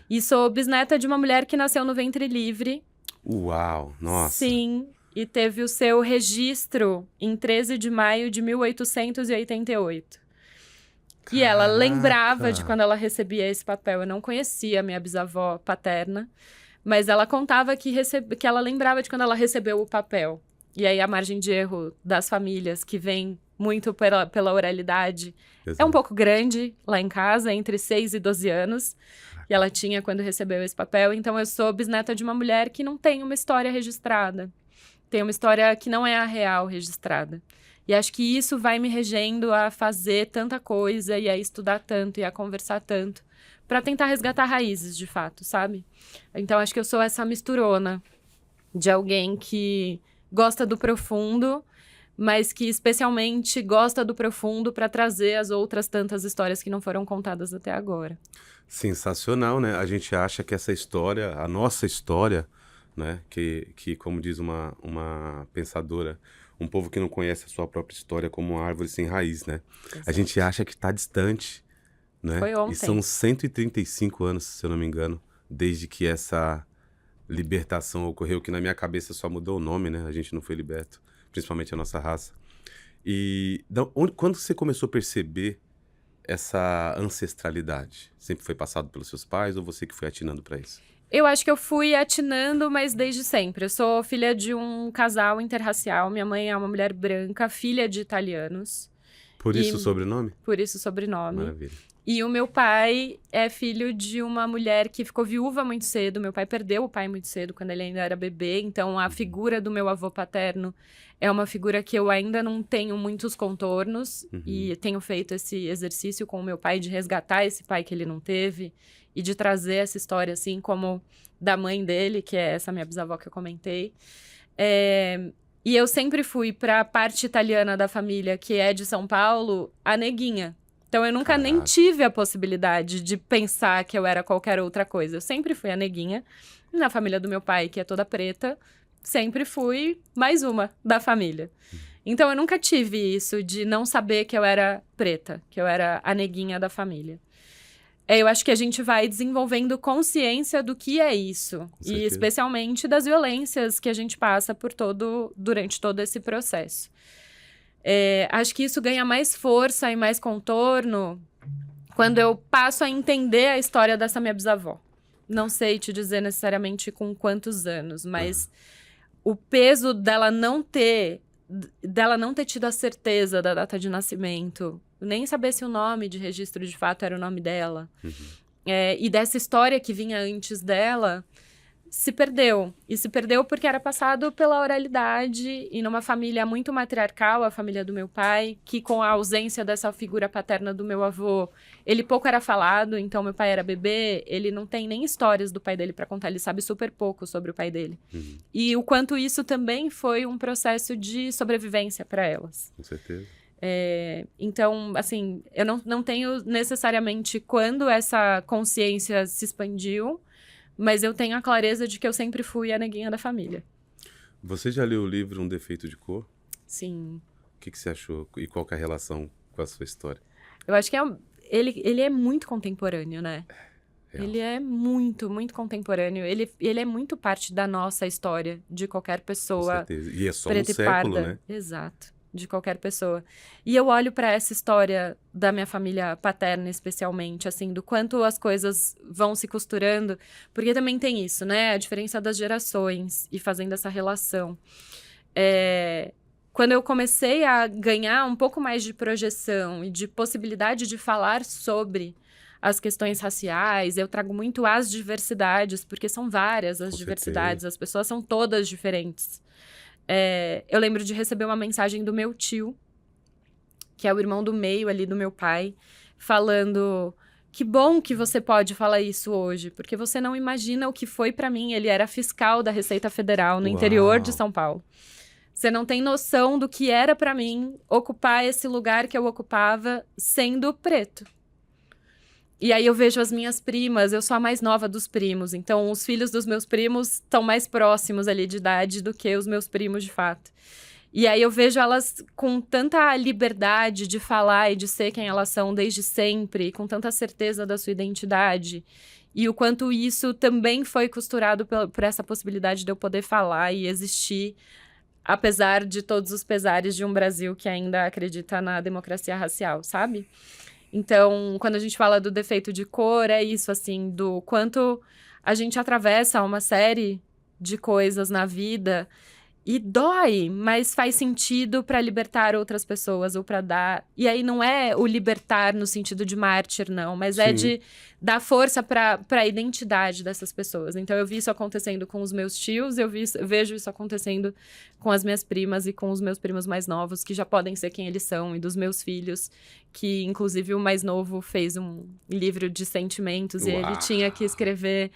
E sou bisneta de uma mulher que nasceu no ventre livre. Uau, nossa. Sim, e teve o seu registro em 13 de maio de 1888. E ela lembrava de Caraca. quando ela recebia esse papel. Eu não conhecia a minha bisavó paterna, mas ela contava que ela lembrava de quando ela recebeu o papel. E aí a margem de erro das famílias, que vem muito pela oralidade, é um Exato. pouco grande lá em casa, entre 6 e 12 anos. E ela tinha quando recebeu esse papel. Então eu sou bisneta de uma mulher que não tem uma história registrada. Tem uma história que não é a real registrada. E acho que isso vai me regendo a fazer tanta coisa e a estudar tanto e a conversar tanto para tentar resgatar raízes, de fato, sabe? Então acho que eu sou essa misturona de alguém que gosta do profundo, mas que especialmente gosta do profundo para trazer as outras tantas histórias que não foram contadas até agora. Sensacional, né? A gente acha que essa história, a nossa história, né? Que como diz uma pensadora, um povo que não conhece a sua própria história como uma árvore sem raiz, né? A gente acha que está distante, né? Foi E ontem. são 135 anos, se eu não me engano, desde que essa libertação ocorreu, que na minha cabeça só mudou o nome, né? A gente não foi liberto, principalmente a nossa raça. E quando você começou a perceber essa ancestralidade? Sempre foi passado pelos seus pais ou você que foi atinando para isso? Eu acho que eu fui atinando, mas desde sempre. Eu sou filha de um casal interracial. Minha mãe é uma mulher branca, filha de italianos. Por isso o E sobrenome? por isso o sobrenome. Maravilha. E o meu pai é filho de uma mulher que ficou viúva muito cedo. Meu pai perdeu o pai muito cedo, quando ele ainda era bebê. Então, a figura do meu avô paterno é uma figura que eu ainda não tenho muitos contornos. E tenho feito esse exercício com o meu pai de resgatar esse pai que ele não teve. E de trazer essa história, assim, como da mãe dele, que é essa minha bisavó que eu comentei. E eu sempre fui para a parte italiana da família, que é de São Paulo, a neguinha. Então, eu nunca nem Caraca. tive a possibilidade de pensar que eu era qualquer outra coisa. Eu sempre fui a neguinha. Na família do meu pai, que é toda preta, sempre fui mais uma da família. Então, eu nunca tive isso de não saber que eu era preta, que eu era a neguinha da família. Eu acho que a gente vai desenvolvendo consciência do que é isso. E certeza. especialmente das violências que a gente passa durante todo esse processo. Acho que isso ganha mais força e mais contorno quando eu passo a entender a história dessa minha bisavó. Não sei te dizer necessariamente com quantos anos, mas o peso dela não ter tido a certeza da data de nascimento, nem saber se o nome de registro de fato era o nome dela, e dessa história que vinha antes dela, se perdeu. E se perdeu porque era passado pela oralidade e numa família muito matriarcal, a família do meu pai, que com a ausência dessa figura paterna do meu avô, ele pouco era falado. Então, meu pai era bebê, ele não tem nem histórias do pai dele para contar, ele sabe super pouco sobre o pai dele. E o quanto isso também foi um processo de sobrevivência para elas. Com certeza. Então, assim, eu não tenho necessariamente quando essa consciência se expandiu, mas eu tenho a clareza de que eu sempre fui a neguinha da família. Você já leu o livro Um Defeito de Cor? Sim. O que você achou? E qual que é a relação com a sua história? Eu acho que ele é muito contemporâneo, né? Real. Ele é muito, muito contemporâneo. Ele é muito parte da nossa história, de qualquer Com pessoa certeza. E é só um preta e século, parda. né? Exato. De qualquer pessoa. E eu olho para essa história da minha família paterna, especialmente, assim, do quanto as coisas vão se costurando, porque também tem isso, né? A diferença das gerações e fazendo essa relação. Quando eu comecei a ganhar um pouco mais de projeção e de possibilidade de falar sobre as questões raciais, eu trago muito as diversidades, porque são várias as Com diversidades, certeza. as pessoas são todas diferentes. Eu lembro de receber uma mensagem do meu tio, que é o irmão do meio ali do meu pai, falando: que bom que você pode falar isso hoje, porque você não imagina o que foi pra mim. Ele era fiscal da Receita Federal no interior de Uau. São Paulo. Você não tem noção do que era pra mim ocupar esse lugar que eu ocupava sendo preto. E aí eu vejo as minhas primas, eu sou a mais nova dos primos, então os filhos dos meus primos estão mais próximos ali de idade do que os meus primos de fato. E aí eu vejo elas com tanta liberdade de falar e de ser quem elas são desde sempre, com tanta certeza da sua identidade. E o quanto isso também foi costurado por essa possibilidade de eu poder falar e existir, apesar de todos os pesares de um Brasil que ainda acredita na democracia racial, sabe? Então, quando a gente fala do defeito de cor, é isso, assim, do quanto a gente atravessa uma série de coisas na vida e dói, mas faz sentido para libertar outras pessoas ou para dar. E aí não é o libertar no sentido de mártir, não, mas é de dar força para a identidade dessas pessoas. Então eu vi isso acontecendo com os meus tios, vejo isso acontecendo com as minhas primas e com os meus primos mais novos, que já podem ser quem eles são, e dos meus filhos, que inclusive o mais novo fez um livro de sentimentos. Uau. E ele tinha que escrever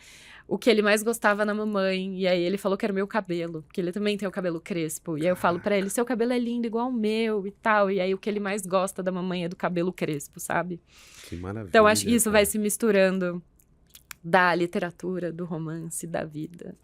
o que ele mais gostava na mamãe. E aí ele falou que era o meu cabelo, porque ele também tem o cabelo crespo. E aí eu falo pra ele, seu cabelo é lindo igual o meu e tal. E aí o que ele mais gosta da mamãe é do cabelo crespo, sabe? Que maravilha. Então acho que isso vai se misturando da literatura, do romance, da vida.